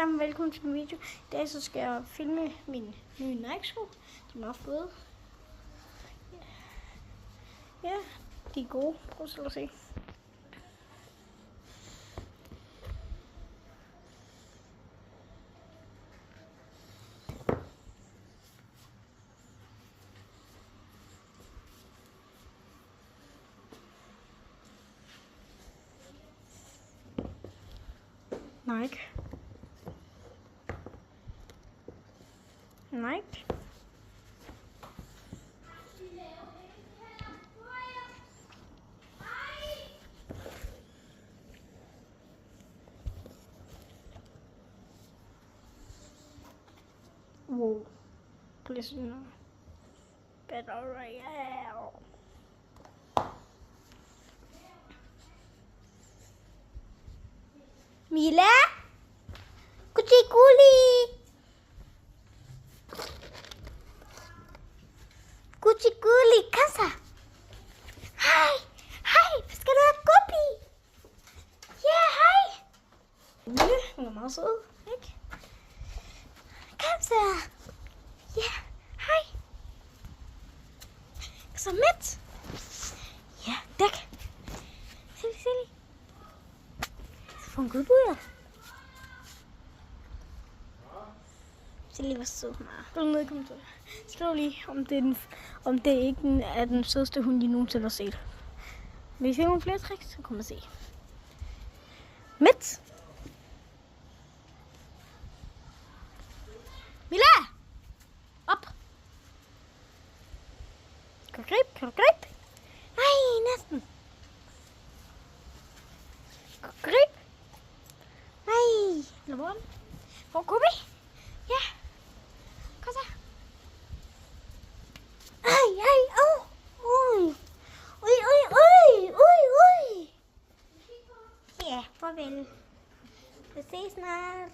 Sammen velkommen til min video. I dag så skal jeg filme mine nye Nike-sko. De er meget fede. Ja, de er gode. Prøv selv at se. Nike. Nike. Wow. Listen. Better Royale. Mila? Kucing-kuli. Kucing-kuli, kasa. Hej. Hej, hvad skal du have kopi? Ja, hej. Hun er meget sød, ikke? Kom så. Ja, hej. Så midt. Ja, dæk. Silly. Få en godbud. Silly var sød. Skriv ned i kommentaren. Skriv lige, om det ikke er den sødeste hund, I nogensinde har set. Hvis I ser nogle flere tricks, så kommer I se. Midt. Mila! Op! Kan du gribe? Nej, næsten. Kan du gribe? Nej. Lad mig. Hvor går vi? Ja. Kom så. Ui. Ja, farvel. Vi ses snart.